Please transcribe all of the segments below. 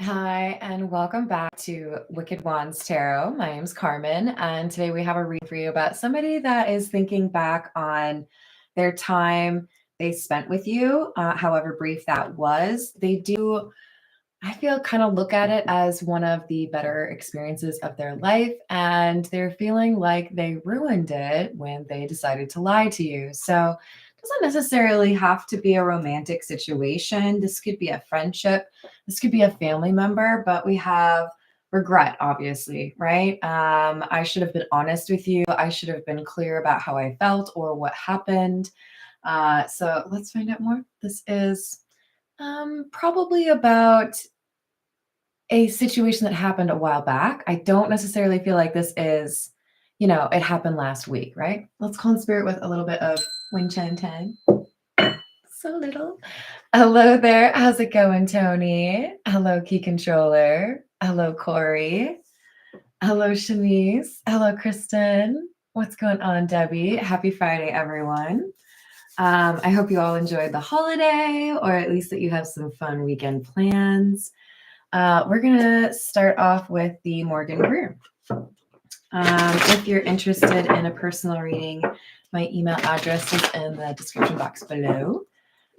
Hi, and welcome back to Wicked Wands Tarot. My name's Carmen, and today we have a read for you about somebody that is thinking back on their time they spent with you, however brief that was. They do, I feel, kind of look at it as one of the better experiences of their life, and they're feeling like they ruined it when they decided to lie to you. So, it doesn't necessarily have to be a romantic situation. This could be a friendship, this could be a family member, but we have regret, obviously, right? I should have been honest with you. I should have been clear about how I felt or what happened. So let's find out more. This is probably about a situation that happened a while back. I don't necessarily feel like this is, it happened last week, right? Let's call in spirit with a little bit of wind chime time. So little. Hello there. How's it going, Tony? Hello, Key Controller. Hello, Corey. Hello, Shanice. Hello, Kristen. What's going on, Debbie? Happy Friday, everyone. I hope you all enjoyed the holiday, or at least that you have some fun weekend plans. We're going to start off with the Morgan Greer. If you're interested in a personal reading, my email address is in the description box below.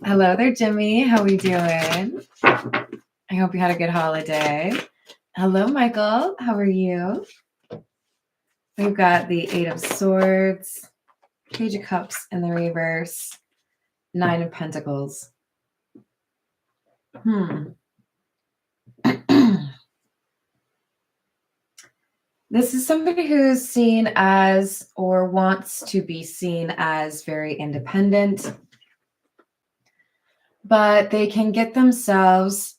Hello there, Jimmy. How we doing? I hope you had a good holiday. Hello, Michael. How are you? We've got the Eight of Swords, Page of Cups in the reverse, Nine of Pentacles. This is somebody who's seen as or wants to be seen as very independent, but they can get themselves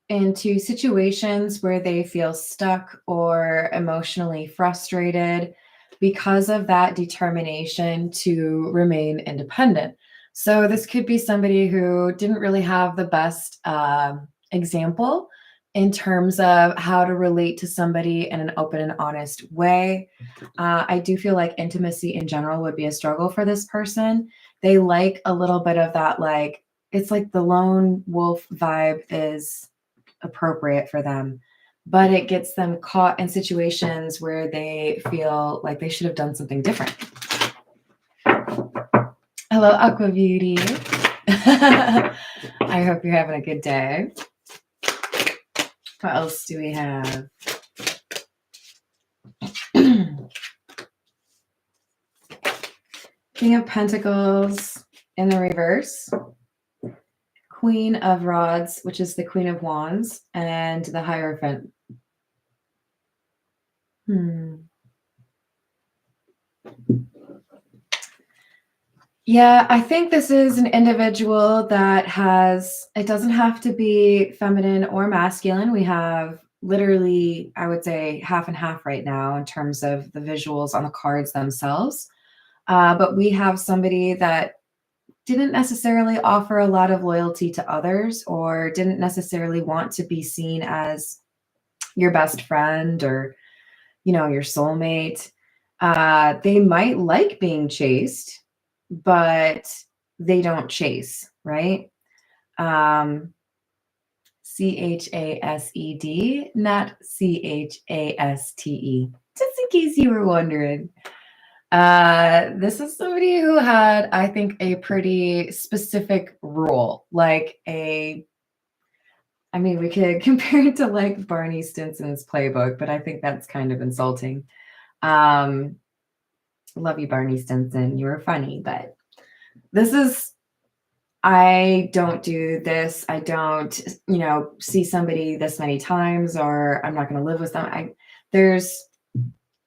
into situations where they feel stuck or emotionally frustrated because of that determination to remain independent. So this could be somebody who didn't really have the best example in terms of how to relate to somebody in an open and honest way. I do feel like intimacy in general would be a struggle for this person. They like a little bit of that, like, it's like the lone wolf vibe is appropriate for them, but it gets them caught in situations where they feel like they should have done something different. Hello, Aqua Beauty. I hope you're having a good day. What else do we have? King of Pentacles in the reverse. Queen of Rods, which is the Queen of Wands, and the Hierophant. Yeah, I think this is an individual that has, it doesn't have to be feminine or masculine. We have literally, I would say, half and half right now in terms of the visuals on the cards themselves. But we have somebody that didn't necessarily offer a lot of loyalty to others or didn't necessarily want to be seen as your best friend or, your soulmate. They might like being chased, but they don't chase, right? CHASED, not CHASTE, just in case you were wondering. This is somebody who had, I think, a pretty specific rule, we could compare it to like Barney Stinson's playbook, but I think that's kind of insulting. Love you, Barney Stinson. You were funny, but this is, I don't do this. I don't, see somebody this many times, or I'm not going to live with them. There's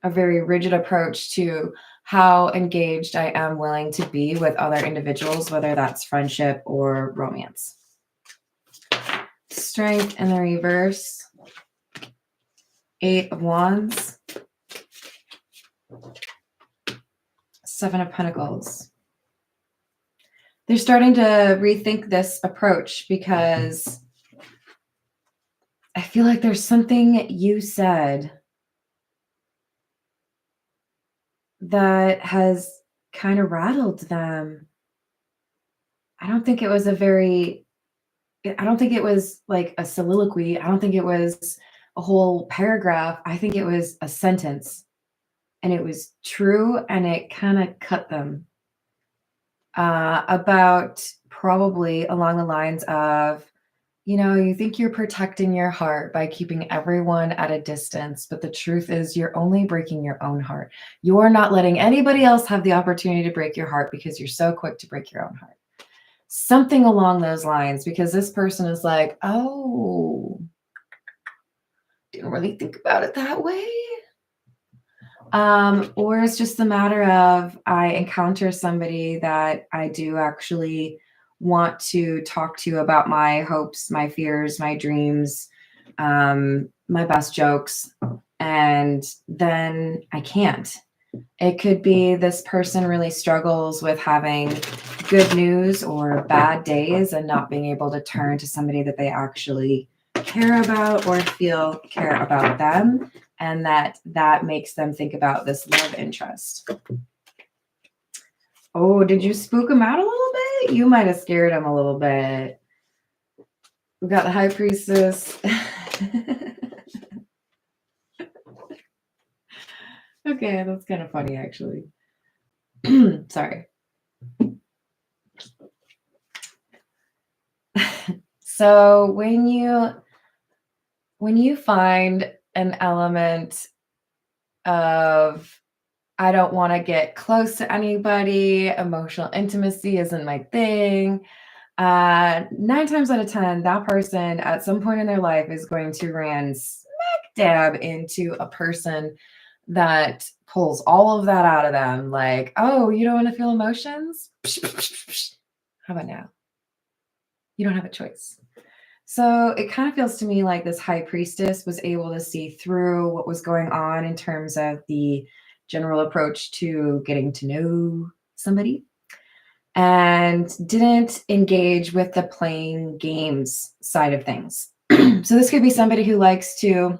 a very rigid approach to how engaged I am willing to be with other individuals, whether that's friendship or romance. Strength in the reverse. Eight of Wands. Seven of Pentacles. They're starting to rethink this approach because I feel like there's something you said that has kind of rattled them. I don't think it was a very I don't think it was like a soliloquy. I don't think it was a whole paragraph. I think it was a sentence, and it was true, and it kind of cut them about probably along the lines of, you think you're protecting your heart by keeping everyone at a distance, but the truth is you're only breaking your own heart. You're not letting anybody else have the opportunity to break your heart because you're so quick to break your own heart. Something along those lines, because this person is like, oh, didn't really think about it that way. Or it's just a matter of I encounter somebody that I do actually want to talk to about my hopes, my fears, my dreams, my best jokes, and then I can't. It could be this person really struggles with having good news or bad days and not being able to turn to somebody that they actually care about or feel care about them, and that makes them think about this love interest. Oh, did you spook him out a little bit? You might have scared him a little bit. We got the High Priestess. Okay, that's kind of funny, actually. Sorry. So when you find an element of I don't want to get close to anybody, emotional intimacy isn't my thing, 9 times out of 10, that person at some point in their life is going to ran smack dab into a person that pulls all of that out of them. Like, oh, you don't want to feel emotions? How about now? You don't have a choice. So it kind of feels to me like this High Priestess was able to see through what was going on in terms of the general approach to getting to know somebody, and didn't engage with the playing games side of things. So this could be somebody who likes to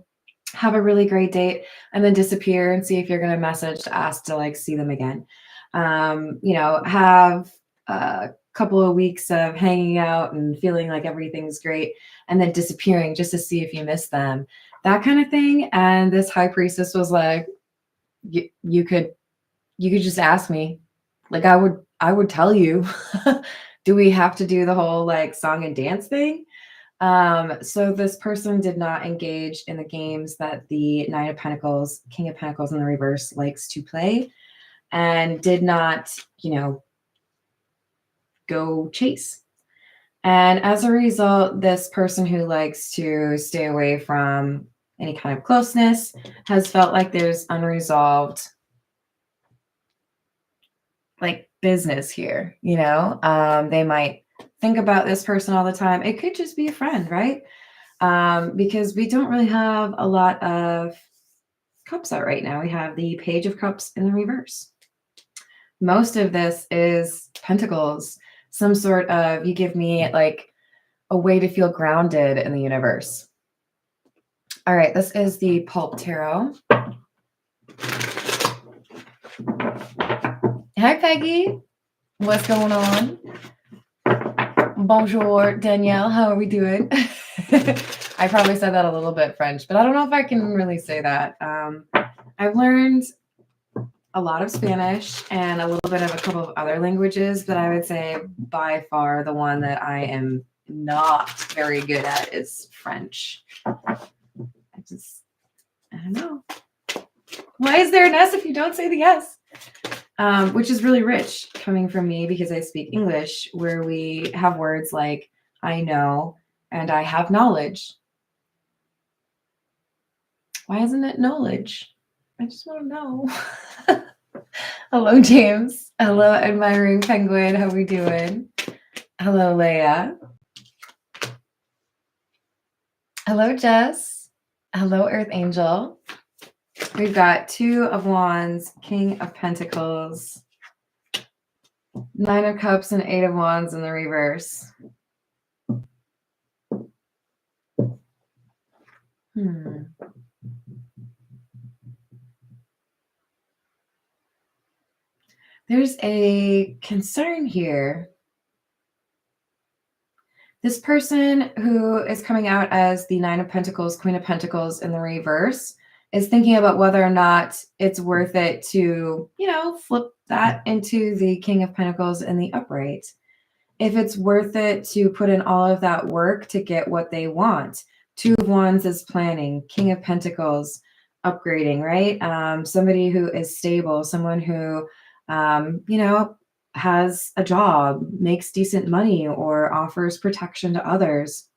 have a really great date and then disappear and see if you're going to message to ask to like see them again. Have a couple of weeks of hanging out and feeling like everything's great and then disappearing just to see if you miss them, that kind of thing. And this High Priestess was like, you could just ask me. Like I would tell you. Do we have to do the whole like song and dance thing? So this person did not engage in the games that the Nine of Pentacles, King of Pentacles in the reverse likes to play, and did not, go chase. And as a result, this person who likes to stay away from any kind of closeness has felt like there's unresolved like business here, they might think about this person all the time. It could just be a friend, right? Because we don't really have a lot of cups out right now. We have the Page of Cups in the reverse. Most of this is pentacles, some sort of, you give me like a way to feel grounded in the universe. All right, this is the Pulp Tarot. Hi, Peggy. What's going on? Bonjour, Danielle. How are we doing? I probably said that a little bit French, but I don't know if I can really say that. I've learned a lot of Spanish and a little bit of a couple of other languages, but I would say by far the one that I am not very good at is French. I don't know. Why is there an S if you don't say the S? Which is really rich coming from me because I speak English, where we have words like I know and I have knowledge. Why isn't it knowledge? I just want to know. Hello, James. Hello, Admiring Penguin. How we doing? Hello, Leia. Hello, Jess. Hello, Earth Angel. We've got Two of Wands, King of Pentacles, Nine of Cups, and Eight of Wands in the reverse. There's a concern here This person who is coming out as the Nine of Pentacles, Queen of Pentacles in the reverse is thinking about whether or not it's worth it to, flip that into the King of Pentacles in the upright. If it's worth it to put in all of that work to get what they want. Two of Wands is planning, King of Pentacles, upgrading, right? Somebody who is stable, someone who, has a job, makes decent money, or offers protection to others.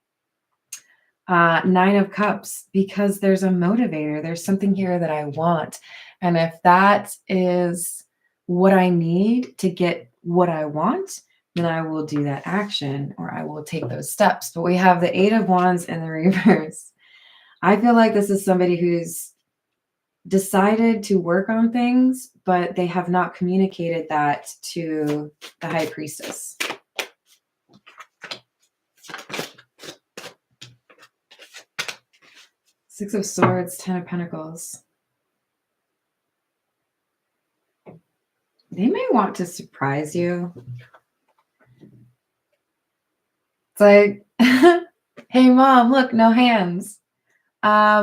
Nine of Cups, because there's a motivator. There's something here that I want. And if that is what I need to get what I want, then I will do that action, or I will take those steps. But we have the Eight of Wands in the reverse. I feel like this is somebody who's decided to work on things, but they have not communicated that to the High Priestess. Six of Swords, Ten of Pentacles. They may want to surprise you. It's like, hey, mom, look, no hands.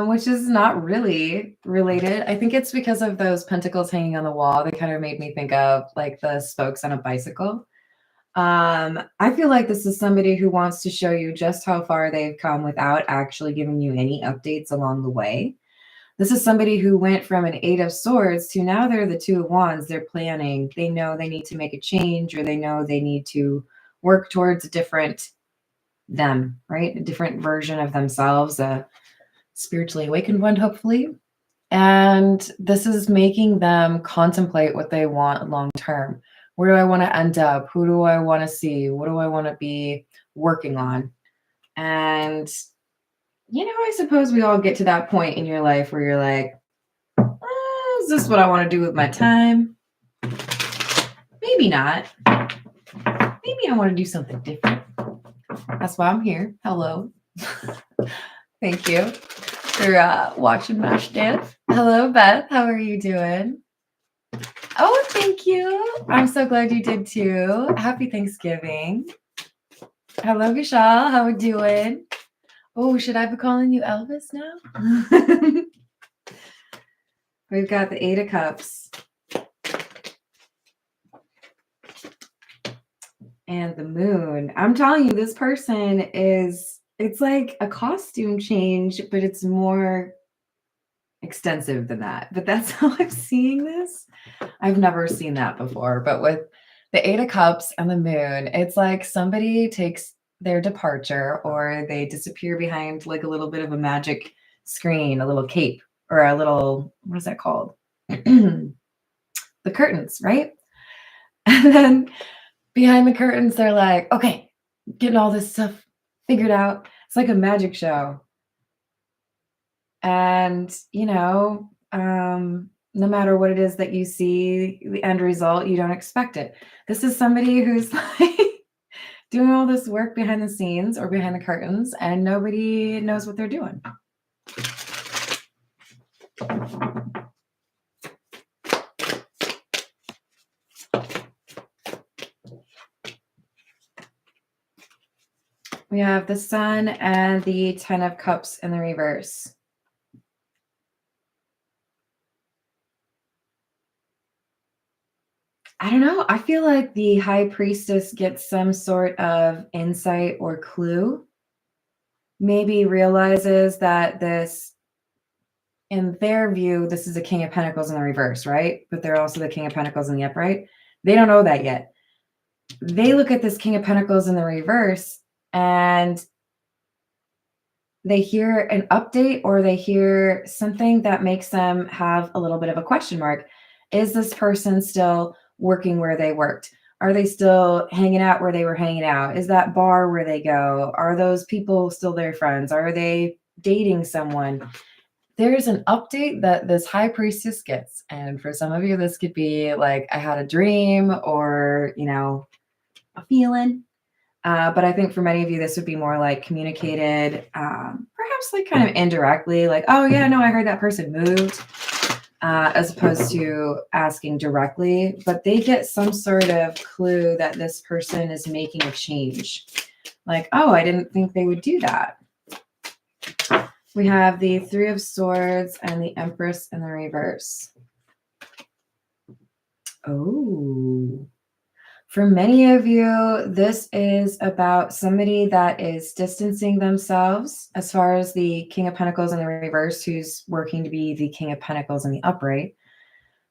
Which is not really related. I think it's because of those pentacles hanging on the wall. They kind of made me think of like the spokes on a bicycle. I feel like this is somebody who wants to show you just how far they've come without actually giving you any updates along the way. This is somebody who went from an Eight of Swords to now they're the Two of Wands. They're planning. They know they need to make a change, or they know they need to work towards a different them, right? A different version of themselves, a spiritually awakened one, hopefully. And this is making them contemplate what they want long term. Where do I want to end up? Who do I want to see? What do I want to be working on? And, I suppose we all get to that point in your life where you're like, is this what I want to do with my time? Maybe not. Maybe I want to do something different. That's why I'm here. Hello. Thank you for watching my stuff. Hello, Beth. How are you doing? Oh, thank you. I'm so glad you did too. Happy Thanksgiving. Hello, Vishal. How are you doing? Oh, should I be calling you Elvis now? We've got the Eight of Cups. And the Moon. I'm telling you, this person is, it's like a costume change, but it's more extensive than that. But that's how I'm seeing this. I've never seen that before. But with the Eight of Cups and the Moon, it's like somebody takes their departure, or they disappear behind like a little bit of a magic screen, a little cape, or a little, what is that called? The curtains, right? And then behind the curtains, they're like, okay, getting all this stuff figured out. It's like a magic show. And, no matter what it is that you see, the end result, you don't expect it. This is somebody who's like doing all this work behind the scenes or behind the curtains, and nobody knows what they're doing. We have the Sun and the Ten of Cups in the reverse. I don't know. I feel like the High Priestess gets some sort of insight or clue. Maybe realizes that this, in their view, this is a King of Pentacles in the reverse, right? But they're also the King of Pentacles in the upright. They don't know that yet. They look at this King of Pentacles in the reverse and they hear an update, or they hear something that makes them have a little bit of a question mark. Is this person still working where they worked? Are they still hanging out where they were hanging out? Is that bar where they go? Are those people still their friends? Are they dating someone? There's an update that this High Priestess gets. And for some of you, this could be like, I had a dream, or, a feeling. But I think for many of you, this would be more like communicated, perhaps like kind of indirectly, like, oh yeah, no, I heard that person moved, as opposed to asking directly. But they get some sort of clue that this person is making a change. Like, oh, I didn't think they would do that. We have the Three of Swords and the Empress in the reverse. Oh, for many of you, this is about somebody that is distancing themselves, as far as the King of Pentacles in the reverse, who's working to be the King of Pentacles in the upright.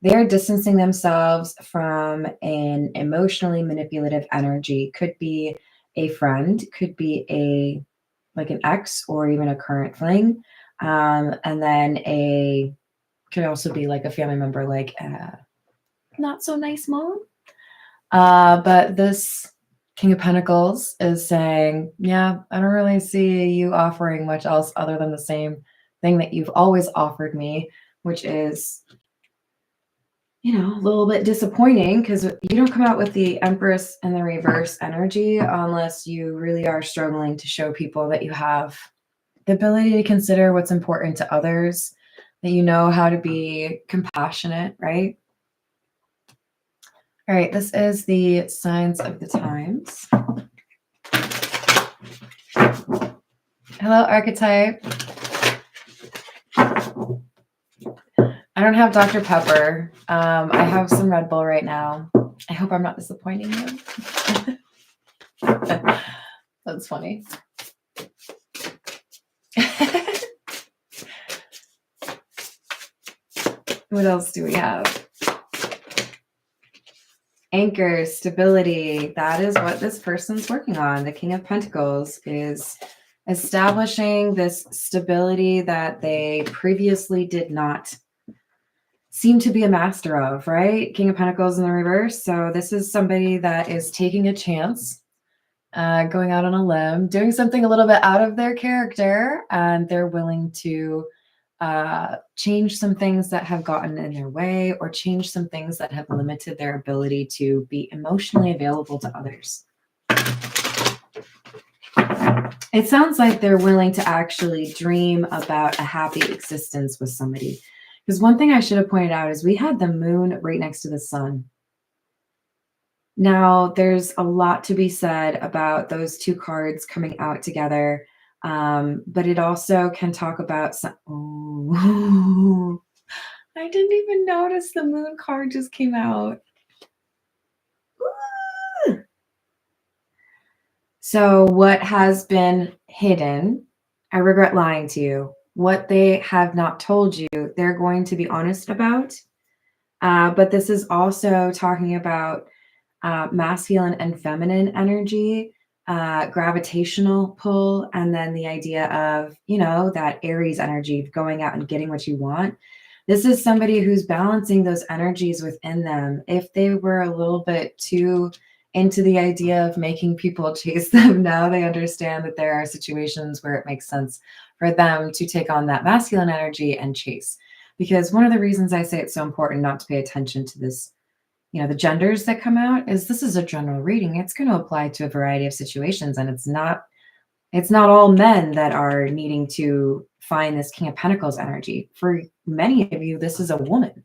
They're distancing themselves from an emotionally manipulative energy. Could be a friend, could be like an ex or even a current fling. And then could also be like a family member, like not so nice mom. But this King of Pentacles is saying, yeah, I don't really see you offering much else other than the same thing that you've always offered me, which is, a little bit disappointing because you don't come out with the Empress and the reverse energy unless you really are struggling to show people that you have the ability to consider what's important to others, that you know how to be compassionate, right? All right, this is the signs of the times. Hello, archetype. I don't have Dr. Pepper. I have some Red Bull right now. I hope I'm not disappointing you. That's funny. What else do we have? Anchor, stability. That is what this person's working on. The King of Pentacles is establishing this stability that they previously did not seem to be a master of, right? King of Pentacles in the reverse. So this is somebody that is taking a chance, going out on a limb, doing something a little bit out of their character, and they're willing to change some things that have gotten in their way, or change some things that have limited their ability to be emotionally available to others. It sounds like they're willing to actually dream about a happy existence with somebody. Because one thing I should have pointed out is we had the moon right next to the sun. Now, there's a lot to be said about those two cards coming out together. But it also can talk about oh, I didn't even notice the moon card just came out. So what has been hidden, I regret lying to you. What they have not told you, they're going to be honest about. But this is also talking about masculine and feminine energy, gravitational pull, and then the idea of, that Aries energy of going out and getting what you want. This is somebody who's balancing those energies within them. If they were a little bit too into the idea of making people chase them, now they understand that there are situations where it makes sense for them to take on that masculine energy and chase. Because one of the reasons I say it's so important not to pay attention to this, the genders that come out, is this is a general reading. It's going to apply to a variety of situations, and it's not all men that are needing to find this King of Pentacles energy. For many of you, this is a woman,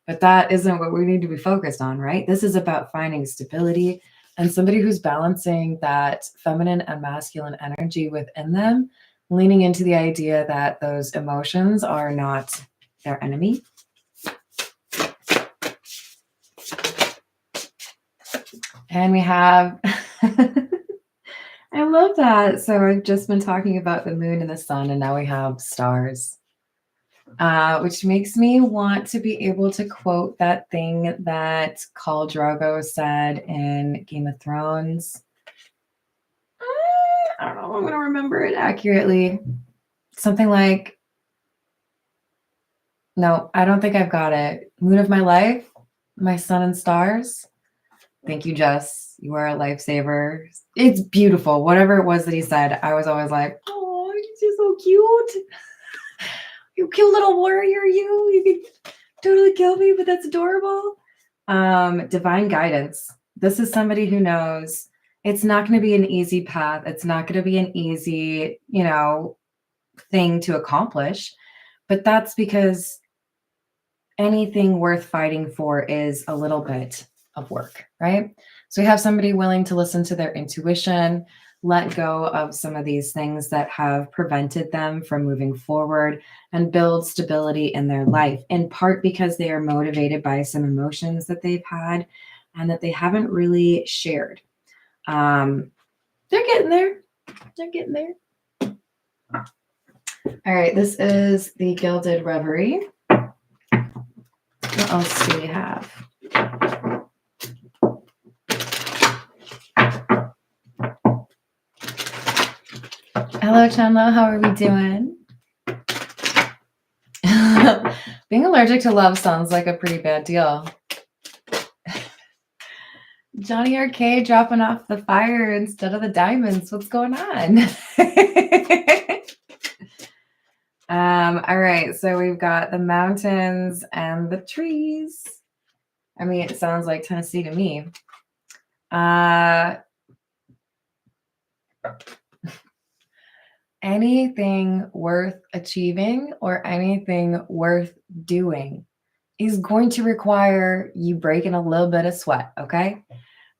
but that isn't what we need to be focused on, right? This is about finding stability and somebody who's balancing that feminine and masculine energy within them, leaning into the idea that those emotions are not their enemy. And we have, I love that. So I've just been talking about the moon and the sun, and now we have stars, which makes me want to be able to quote that thing that Khal Drogo said in Game of Thrones. I don't know if I'm going to remember it accurately. Something like, no, I don't think I've got it. Moon of my life, my sun and stars. Thank you, Jess. You are a lifesaver. It's beautiful. Whatever it was that he said, I was always like, oh, you're so cute. You cute little warrior, you. You could totally kill me, but that's adorable. Divine guidance. This is somebody who knows it's not going to be an easy path. It's not going to be an easy, thing to accomplish. But that's because anything worth fighting for is a little bit of work, right? So we have somebody willing to listen to their intuition, let go of some of these things that have prevented them from moving forward and build stability in their life, in part because they are motivated by some emotions that they've had and that they haven't really shared. They're getting there. They're getting there. All right, this is the Gilded Reverie. What else do we have? Hello, Chandler. How are we doing? Being allergic to love sounds like a pretty bad deal. Johnny Arcade dropping off the fire instead of the diamonds. What's going on? All right, so we've got the mountains and the trees. I mean, it sounds like Tennessee to me. Anything worth achieving or anything worth doing is going to require you breaking a little bit of sweat, okay?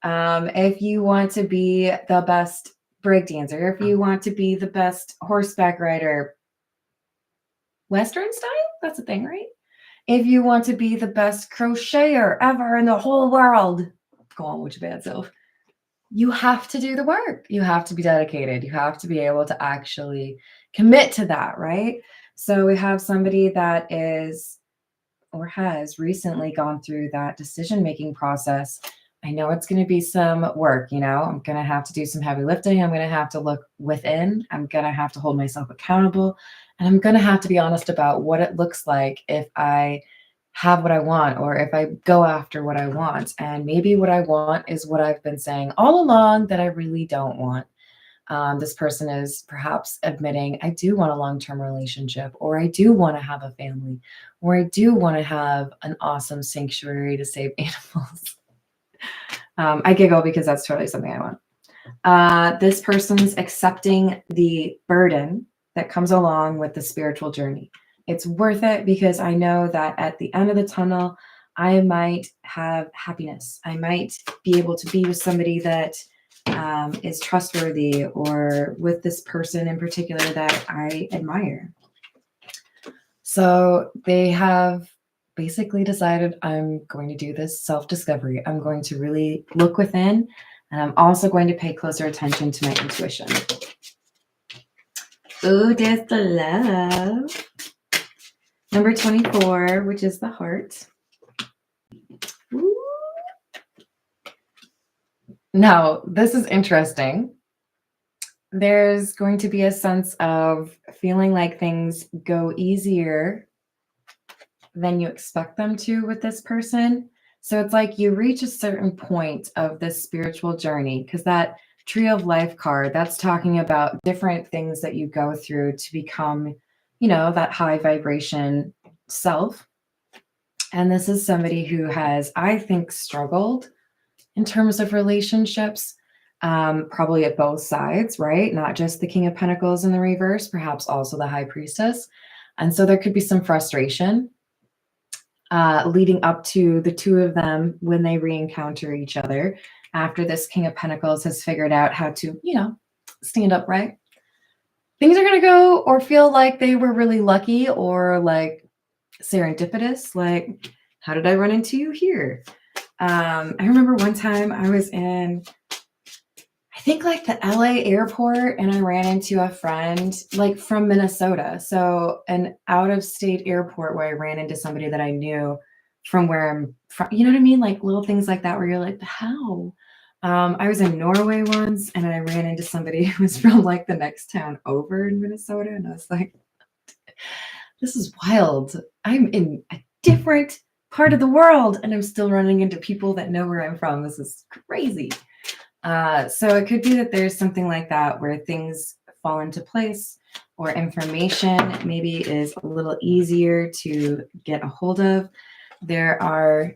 If you want to be the best breakdancer, if you want to be the best horseback rider, Western style, that's a thing, right? If you want to be the best crocheter ever in the whole world, go on with your bad self. You have to do the work. You have to be dedicated. You have to be able to actually commit to that, right? So we have somebody that is or has recently gone through that decision-making process. I know it's going to be some work, you know, I'm going to have to do some heavy lifting. I'm going to have to look within. I'm going to have to hold myself accountable. And I'm going to have to be honest about what it looks like if I have what I want or if I go after what I want. And maybe what I want is what I've been saying all along that I really don't want. This person is perhaps admitting, I do want a long-term relationship, or I do want to have a family, or I do want to have an awesome sanctuary to save animals. I giggle because that's totally something I want. This person's accepting the burden that comes along with the spiritual journey. It's worth it because I know that at the end of the tunnel, I might have happiness. I might be able to be with somebody that is trustworthy, or with this person in particular that I admire. So they have basically decided, I'm going to do this self-discovery. I'm going to really look within, and I'm also going to pay closer attention to my intuition. Oh, there's the love. Number 24, which is the heart. Ooh. Now, this is interesting. There's going to be a sense of feeling like things go easier than you expect them to with this person. So it's like you reach a certain point of this spiritual journey, because that Tree of Life card, that's talking about different things that you go through to become, you know, that high vibration self. And this is somebody who has, I think, struggled in terms of relationships, probably at both sides, right? Not just the King of Pentacles in the reverse, perhaps also the High Priestess. And so there could be some frustration leading up to the two of them when they re-encounter each other after this King of Pentacles has figured out how to, you know, stand upright. Things are going to go or feel like they were really lucky or like serendipitous. Like, how did I run into you here? I remember one time I was in, I think like the LA airport, and I ran into a friend like from Minnesota. So an out of state airport where I ran into somebody that I knew from where I'm from. You know what I mean? Like little things like that where you're like, how? I was in Norway once, and I ran into somebody who was from like the next town over in Minnesota. And I was like, this is wild. I'm in a different part of the world, and I'm still running into people that know where I'm from. This is crazy. So it could be that there's something like that where things fall into place, or information maybe is a little easier to get a hold of. There are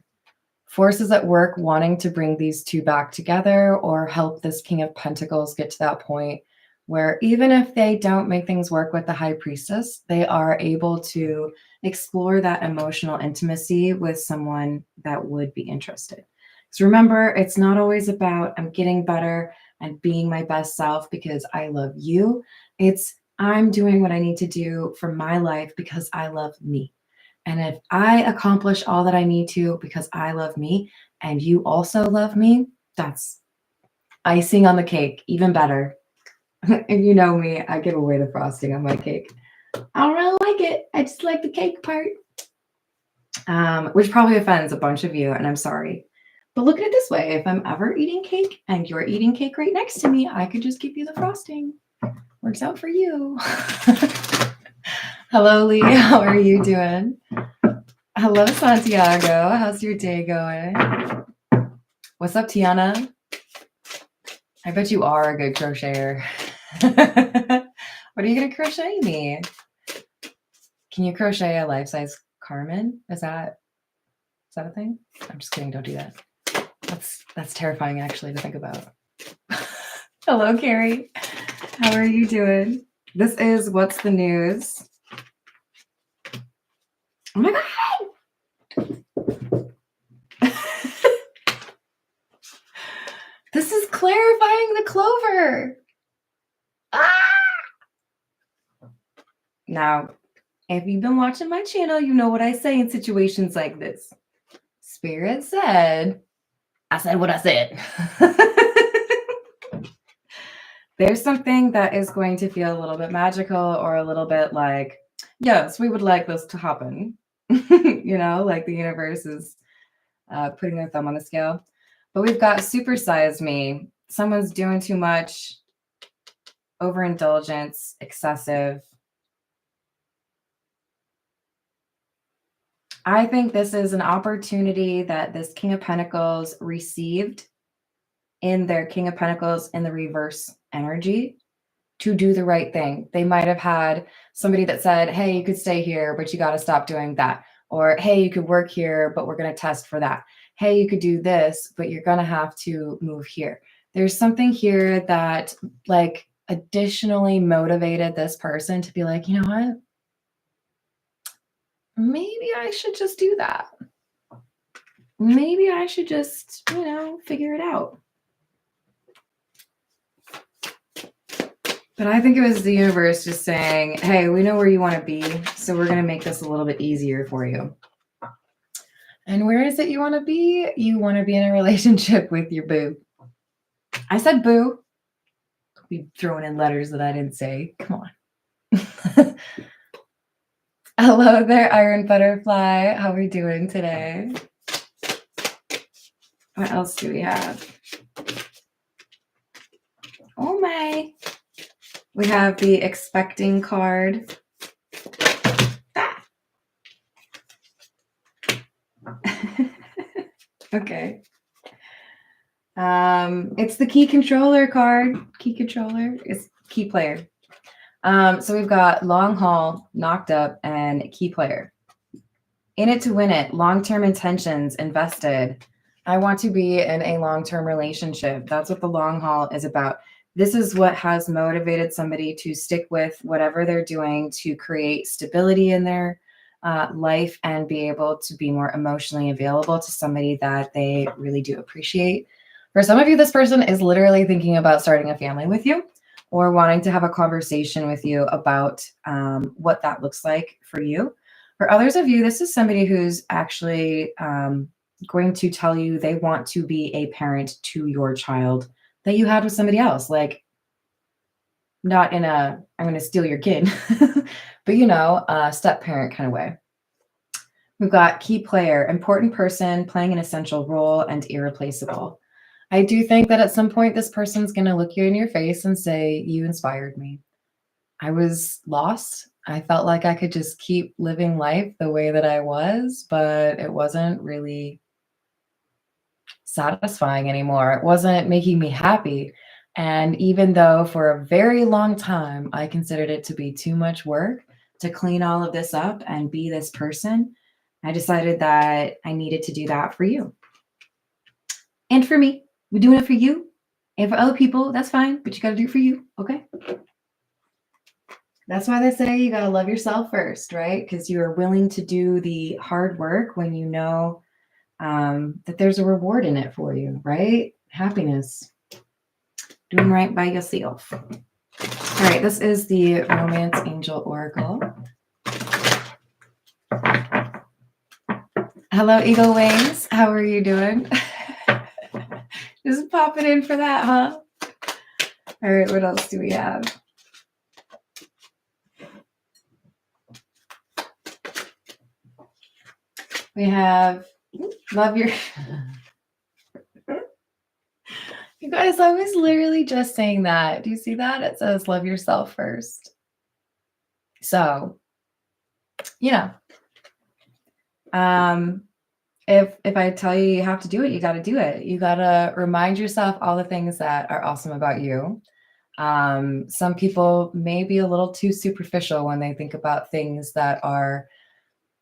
forces at work wanting to bring these two back together or help this King of Pentacles get to that point where even if they don't make things work with the High Priestess, they are able to explore that emotional intimacy with someone that would be interested. Because remember, it's not always about I'm getting better, and being my best self because I love you. It's I'm doing what I need to do for my life because I love me. And if I accomplish all that I need to because I love me and you also love me, that's icing on the cake, even better. And you know me, I give away the frosting on my cake. I don't really like it. I just like the cake part. Which probably offends a bunch of you, and I'm sorry. But look at it this way, if I'm ever eating cake and you're eating cake right next to me, I could just give you the frosting. Works out for you. Hello, Lee. How are you doing? Hello, Santiago. How's your day going? What's up, Tiana? I bet you are a good crocheter. What are you going to crochet me? Can you crochet a life-size Carmen? Is that a thing? I'm just kidding. Don't do that. That's terrifying, actually, to think about. Hello, Carrie. How are you doing? This is What's the News. Oh my God! This is clarifying the clover. Ah! Now, if you've been watching my channel, you know what I say in situations like this. Spirit said, I said what I said. There's something that is going to feel a little bit magical or a little bit like, yes, we would like this to happen. You know, like the universe is putting their thumb on the scale. But we've got supersize me. Someone's doing too much, overindulgence, excessive. I think this is an opportunity that this King of Pentacles received in their King of Pentacles in the reverse energy to do the right thing. They might have had somebody that said, hey, you could stay here, but you got to stop doing that. Or, hey, you could work here, but we're going to test for that. Hey, you could do this, but you're going to have to move here. There's something here that like additionally motivated this person to be like, you know what? Maybe I should just do that. Maybe I should just, you know, figure it out. But I think it was the universe just saying, hey, we know where you want to be, so we're going to make this a little bit easier for you. And where is it you want to be? You want to be in a relationship with your boo. I said boo. Don't be throwing in letters that I didn't say. Come on. Hello there, Iron Butterfly. How are we doing today? What else do we have? Oh my. We have the expecting card. Ah. Okay. It's the key controller card. Key controller is key player. So we've got long haul, knocked up, and key player. In it to win it, long-term intentions, invested. I want to be in a long-term relationship. That's what the long haul is about. This is what has motivated somebody to stick with whatever they're doing to create stability in their life and be able to be more emotionally available to somebody that they really do appreciate. For some of you, this person is literally thinking about starting a family with you or wanting to have a conversation with you about what that looks like for you. For others of you, this is somebody who's actually going to tell you they want to be a parent to your child that you had with somebody else, like not in a, I'm going to steal your kid, but you know, a step parent kind of way. We've got key player, important person playing an essential role and irreplaceable. I do think that at some point, this person's going to look you in your face and say, you inspired me. I was lost. I felt like I could just keep living life the way that I was, but it wasn't really satisfying anymore. It wasn't making me happy. And even though for a very long time, I considered it to be too much work to clean all of this up and be this person, I decided that I needed to do that for you. And for me, we're doing it for you. And for other people, that's fine, but you got to do it for you. Okay. That's why they say you got to love yourself first, right? Because you are willing to do the hard work when you know that there's a reward in it for you, right? Happiness. Doing right by yourself. All right, this is the Romance Angel Oracle. Hello, Eagle Wings. How are you doing? Just popping in for that, huh? All right, what else do we have? We have love your... You guys, I was literally just saying that. Do you see that? It says love yourself first. So, you know, if I tell you you have to do it, you got to do it. You got to remind yourself all the things that are awesome about you. Some people may be a little too superficial when they think about things that are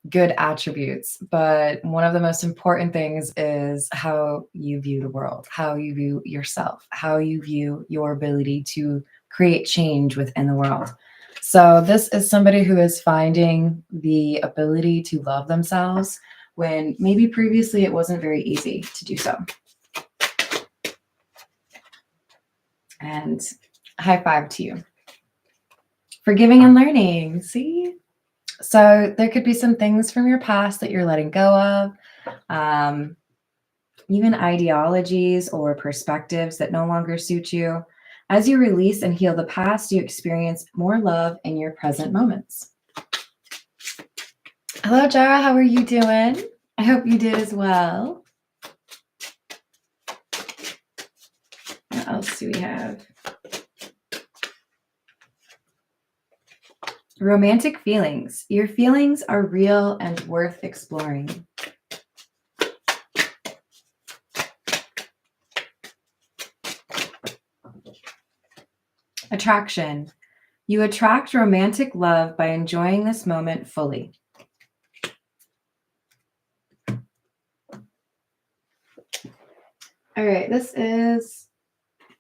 good attributes, but one of the most important things is how you view the world, how you view yourself, how you view your ability to create change within the world. So this is somebody who is finding the ability to love themselves when maybe previously it wasn't very easy to do so. And high five to you. Forgiving and learning, see? So there could be some things from your past that you're letting go of, even ideologies or perspectives that no longer suit you. As you release and heal the past, you experience more love in your present moments. Hello, Jara. How are you doing? I hope you did as well. What else do we have? Romantic feelings. Your feelings are real and worth exploring. Attraction. You attract romantic love by enjoying this moment fully. All right, this is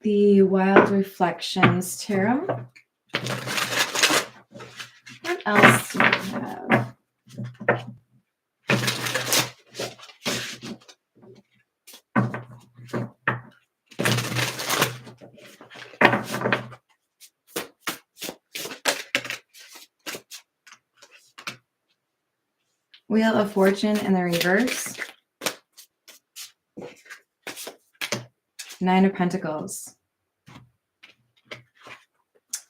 the Wild Reflections Tarot. What else do we have? Wheel of Fortune in the reverse. Nine of Pentacles.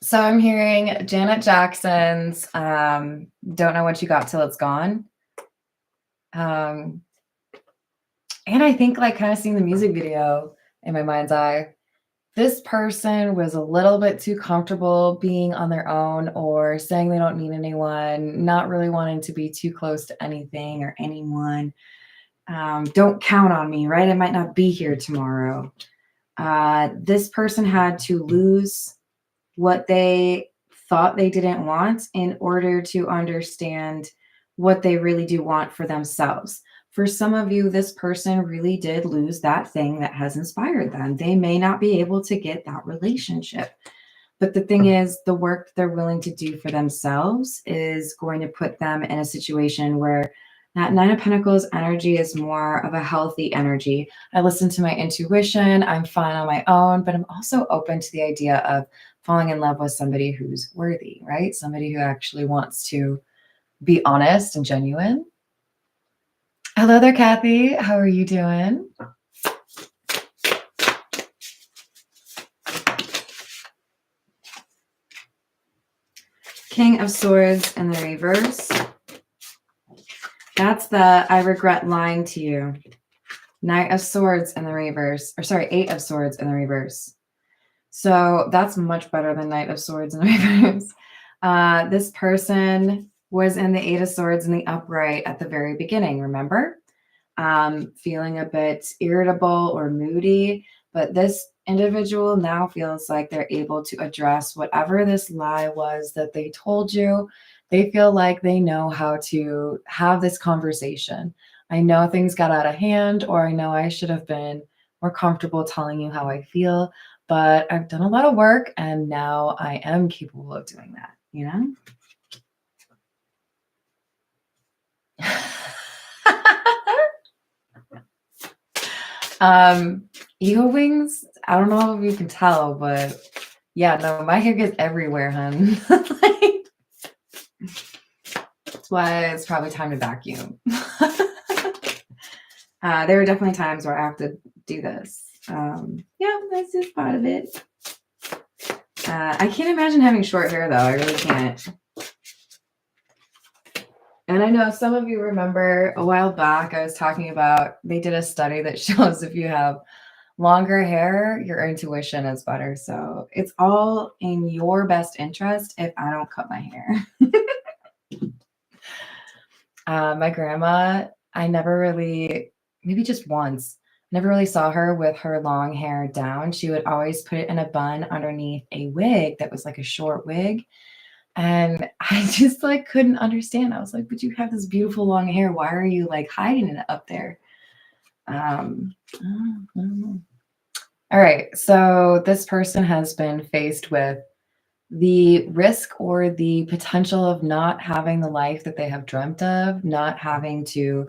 So I'm hearing Janet Jackson's Don't Know What You Got Till It's Gone. And I think like kind of seeing the music video in my mind's eye. This person was a little bit too comfortable being on their own or saying they don't need anyone, not really wanting to be too close to anything or anyone. Don't count on me, right? I might not be here tomorrow. This person had to lose what they thought they didn't want in order to understand what they really do want for themselves. For some of you, this person really did lose that thing that has inspired them. They may not be able to get that relationship. But the thing is, the work they're willing to do for themselves is going to put them in a situation where that Nine of Pentacles energy is more of a healthy energy. I listen to my intuition. I'm fine on my own, but I'm also open to the idea of falling in love with somebody who's worthy, right? Somebody who actually wants to be honest and genuine. Hello there, Kathy. How are you doing? King of Swords in the reverse. That's the I regret lying to you. Knight of Swords in the reverse. Or sorry, Eight of Swords in the reverse. So that's much better than Knight of Swords in the reverse. This person was in the Eight of Swords in the upright at the very beginning, remember? Feeling a bit irritable or moody, but this individual now feels like they're able to address whatever this lie was that they told you. They feel like they know how to have this conversation. I know things got out of hand, or I know I should have been more comfortable telling you how I feel, but I've done a lot of work and now I am capable of doing that, you know? Eagle Wings, I don't know if you can tell, but yeah, no, my hair gets everywhere, hun. Like, that's why it's probably time to vacuum. There are definitely times where I have to do this. Yeah, that's just part of it. I can't imagine having short hair, though. I really can't. And I know some of you remember a while back, I was talking about, they did a study that shows if you have longer hair, your intuition is better. So it's all in your best interest if I don't cut my hair. My grandma, I never really, maybe just once, never really saw her with her long hair down. She would always put it in a bun underneath a wig that was like a short wig. And I just like couldn't understand. I was like, but you have this beautiful long hair. Why are you like hiding it up there? I don't know. All right. So this person has been faced with the risk or the potential of not having the life that they have dreamt of, not having to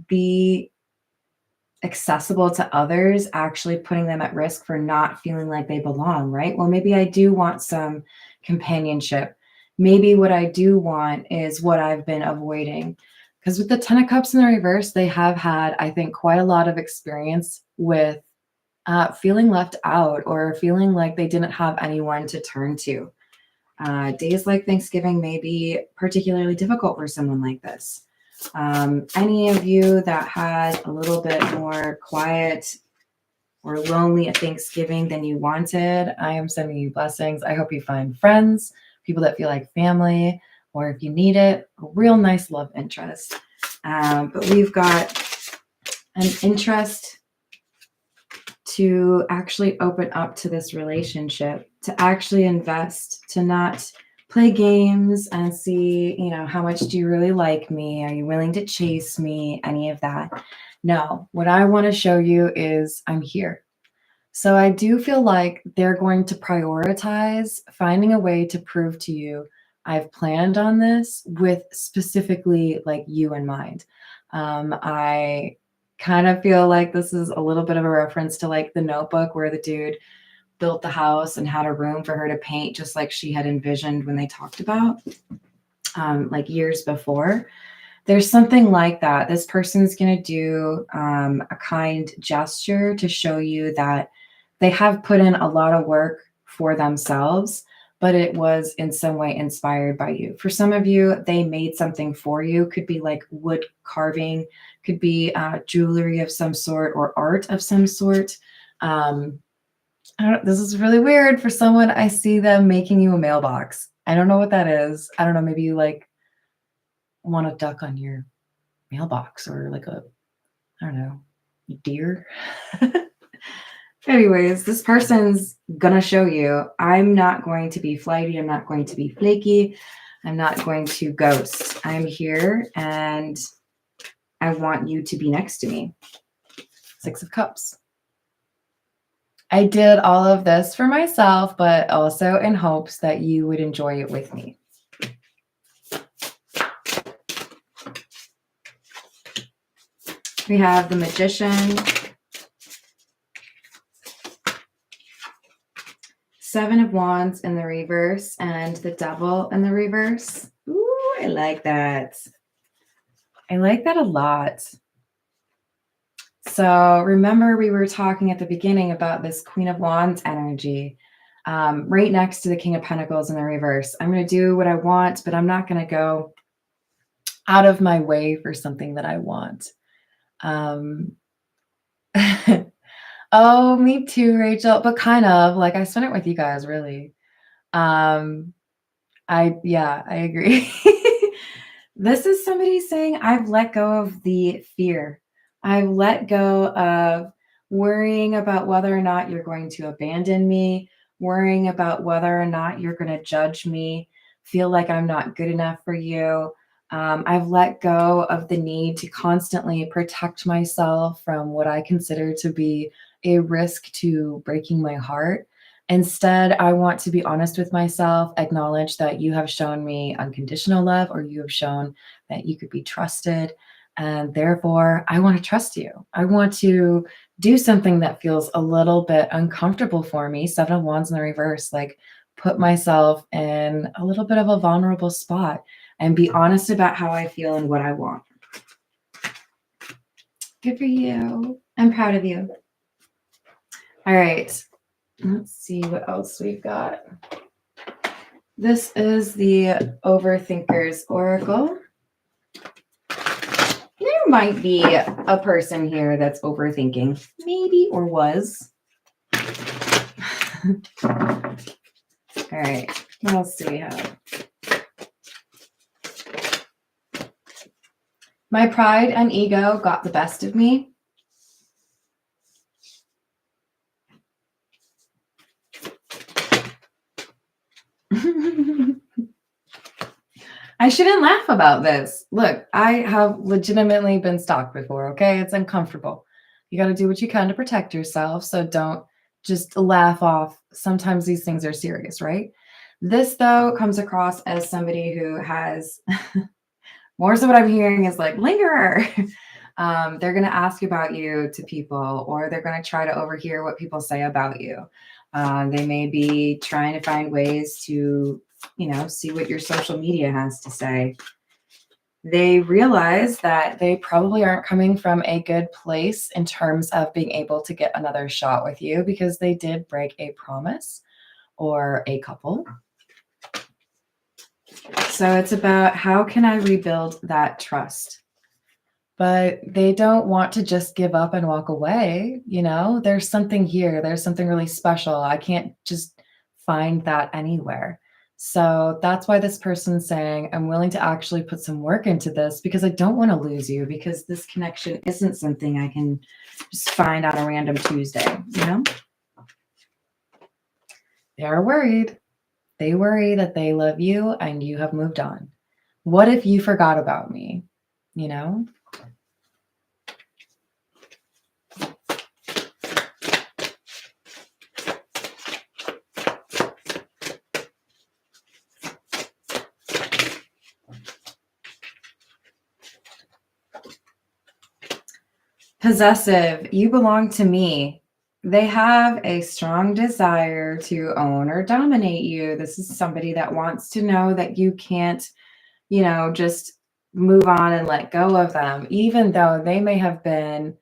be accessible to others, actually putting them at risk for not feeling like they belong, right? Well, maybe I do want some companionship. Maybe what I do want is what I've been avoiding. Because with the Ten of Cups in the reverse, they have had, I think, quite a lot of experience with feeling left out or feeling like they didn't have anyone to turn to. Days like Thanksgiving may be particularly difficult for someone like this. Any of you that had a little bit more quiet or lonely at Thanksgiving than you wanted, I am sending you blessings. I hope you find friends, people that feel like family, or if you need it, a real nice love interest. But we've got an interest to actually open up to this relationship, to actually invest, to not play games and see, how much do you really like me? Are you willing to chase me? Any of that. No, what I want to show you is I'm here. So I do feel like they're going to prioritize finding a way to prove to you I've planned on this with specifically like you in mind. I kind of feel like this is a little bit of a reference to like the Notebook where the dude built the house and had a room for her to paint just like she had envisioned when they talked about like years before. There's something like that. This person's going to do a kind gesture to show you that they have put in a lot of work for themselves, but it was in some way inspired by you. For some of you, they made something for you. Could be like wood carving, could be jewelry of some sort or art of some sort. This is really weird. For someone, I see them making you a mailbox. I don't know what that is. I don't know. Maybe you like want a duck on your mailbox or like a, I don't know, deer. Anyways, this person's gonna show you I'm not going to be flighty. I'm not going to be flaky. I'm not going to ghost. I'm here and I want you to be next to me. Six of Cups. I did all of this for myself, but also in hopes that you would enjoy it with me. We have the Magician, Seven of Wands in the reverse, and the Devil in the reverse. Ooh, I like that. I like that a lot. So remember we were talking at the beginning about this Queen of Wands energy right next to the King of Pentacles in the reverse. I'm going to do what I want, but I'm not going to go out of my way for something that I want. Oh, me too, Rachel, but kind of like I spent it with you guys, really. I agree. This is somebody saying I've let go of the fear. I've let go of worrying about whether or not you're going to abandon me, worrying about whether or not you're going to judge me, feel like I'm not good enough for you. I've let go of the need to constantly protect myself from what I consider to be a risk to breaking my heart. Instead, I want to be honest with myself, acknowledge that you have shown me unconditional love, or you have shown that you could be trusted. And therefore, I want to trust you. I want to do something that feels a little bit uncomfortable for me. Seven of Wands in the reverse, like put myself in a little bit of a vulnerable spot and be honest about how I feel and what I want. Good for you. I'm proud of you. All right. Let's see what else we've got. This is the Overthinker's Oracle. There might be a person here that's overthinking, maybe, or was. All right, what else do we have? My pride and ego got the best of me. I shouldn't laugh about this. Look, I have legitimately been stalked before, okay? It's uncomfortable. You got to do what you can to protect yourself, so don't just laugh off. Sometimes these things are serious, right? This, though, comes across as somebody who has, more so what I'm hearing is like, lingerer. They're going to ask about you to people, or they're going to try to overhear what people say about you. They may be trying to find ways to, see what your social media has to say. They realize that they probably aren't coming from a good place in terms of being able to get another shot with you because they did break a promise or a couple. So it's about how can I rebuild that trust? But they don't want to just give up and walk away. There's something here. There's something really special. I can't just find that anywhere. So that's why this person's saying, I'm willing to actually put some work into this because I don't want to lose you, because this connection isn't something I can just find on a random Tuesday, They are worried. They worry that they love you and you have moved on. What if you forgot about me? Possessive, you belong to me. They have a strong desire to own or dominate you. This is somebody that wants to know that you can't, just move on and let go of them, even though they may have been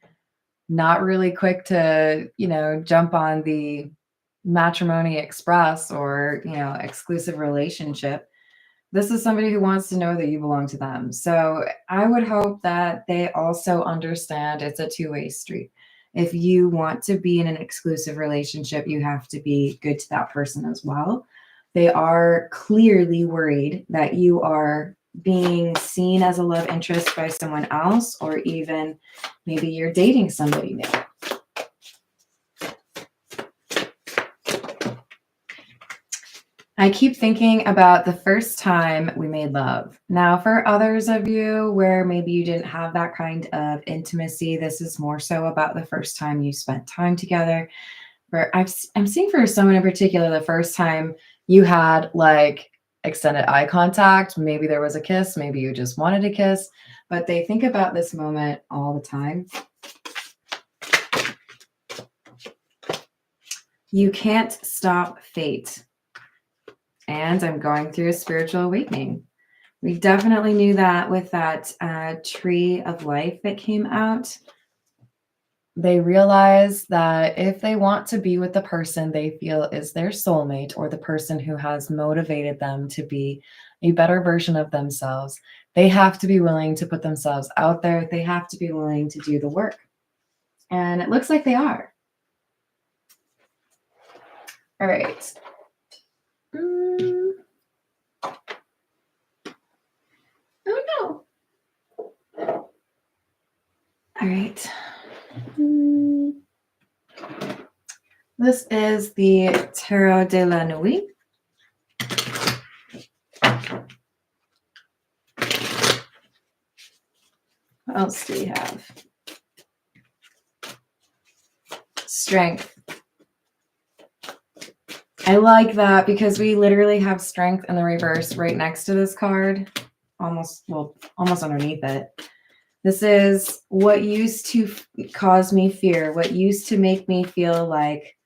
not really quick to, jump on the matrimony express or, exclusive relationship. This is somebody who wants to know that you belong to them. So I would hope that they also understand it's a two-way street. If you want to be in an exclusive relationship, you have to be good to that person as well. They are clearly worried that you are being seen as a love interest by someone else, or even maybe you're dating somebody new. I keep thinking about the first time we made love. Now, for others of you where maybe you didn't have that kind of intimacy, this is more so about the first time you spent time together. I'm seeing for someone in particular, the first time you had like extended eye contact, maybe there was a kiss, maybe you just wanted a kiss, but they think about this moment all the time. You can't stop fate. And I'm going through a spiritual awakening. We definitely knew that with that tree of life that came out. They realize that if they want to be with the person they feel is their soulmate, or the person who has motivated them to be a better version of themselves, they have to be willing to put themselves out there. They have to be willing to do the work. And it looks like they are. All right. Oh no. All right. This is the Tarot de la Nuit. What else do we have? Strength. I like that because we literally have strength in the reverse right next to this card, almost underneath it. This is what used to cause me fear, what used to make me feel like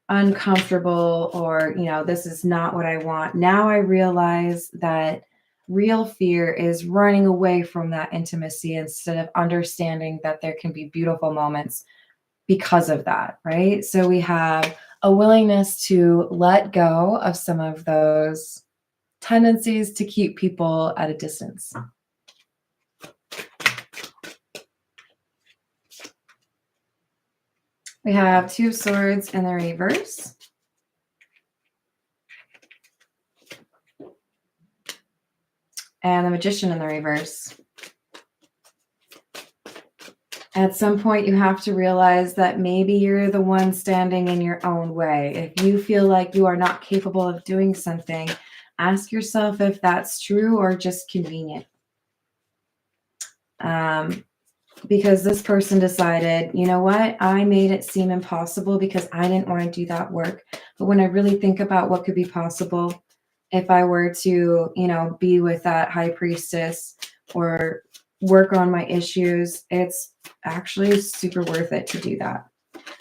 uncomfortable, or, this is not what I want. Now I realize that real fear is running away from that intimacy instead of understanding that there can be beautiful moments because of that, right? So we have a willingness to let go of some of those tendencies to keep people at a distance. We have Two of Swords in the reverse. And the Magician in the reverse. At some point, you have to realize that maybe you're the one standing in your own way. If you feel like you are not capable of doing something, ask yourself if that's true or just convenient. Because this person decided, you know what, I made it seem impossible because I didn't want to do that work. But when I really think about what could be possible if I were to, be with that high priestess or work on my issues, it's actually super worth it to do that.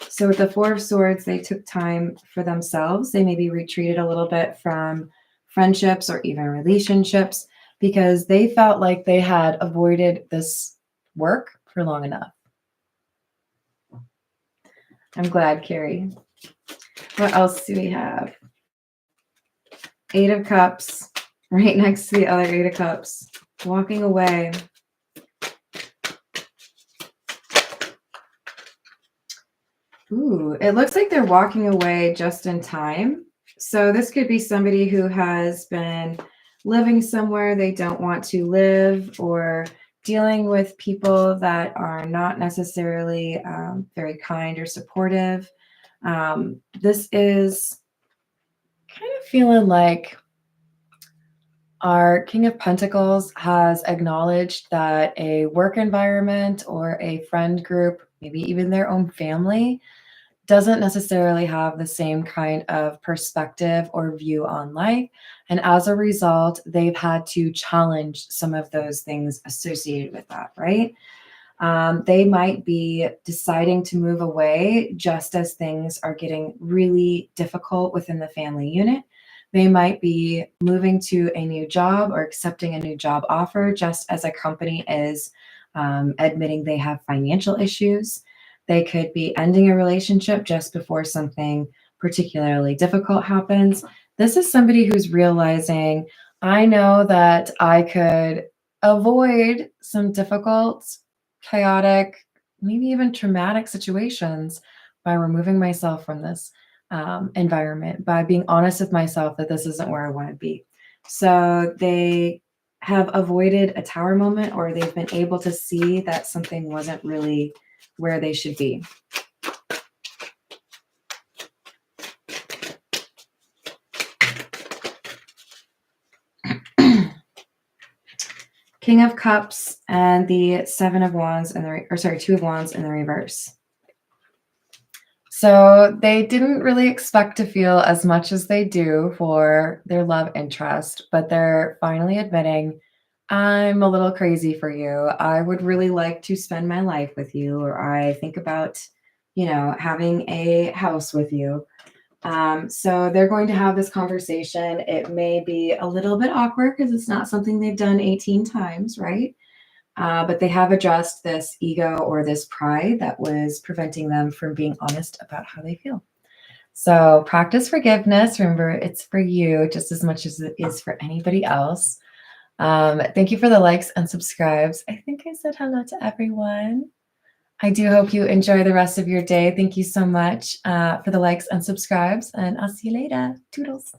So with the Four of Swords, they took time for themselves. They maybe retreated a little bit from friendships or even relationships because they felt like they had avoided this work for long enough. I'm glad, Carrie. What else do we have? Eight of Cups, right next to the other Eight of Cups. Walking away. Ooh, it looks like they're walking away just in time. So this could be somebody who has been living somewhere they don't want to live, or dealing with people that are not necessarily very kind or supportive. This is kind of feeling like our King of Pentacles has acknowledged that a work environment or a friend group, maybe even their own family, doesn't necessarily have the same kind of perspective or view on life. And as a result, they've had to challenge some of those things associated with that, right? They might be deciding to move away just as things are getting really difficult within the family unit. They might be moving to a new job or accepting a new job offer just as a company is admitting they have financial issues. They could be ending a relationship just before something particularly difficult happens. This is somebody who's realizing, I know that I could avoid some difficult, chaotic, maybe even traumatic situations by removing myself from this environment, by being honest with myself that this isn't where I want to be. So they have avoided a tower moment, or they've been able to see that something wasn't really where they should be. King of Cups and the Seven of Wands in the Two of Wands in the reverse. So they didn't really expect to feel as much as they do for their love interest, but they're finally admitting, I'm a little crazy for you. I would really like to spend my life with you, or I think about, having a house with you. So they're going to have this conversation. It may be a little bit awkward because it's not something they've done 18 times, right? But they have addressed this ego or this pride that was preventing them from being honest about how they feel. So practice forgiveness. Remember, it's for you just as much as it is for anybody else. Thank you for the likes and subscribes. I think I said hello to everyone. I do hope you enjoy the rest of your day. Thank you so much for the likes and subscribes, and I'll see you later. Toodles.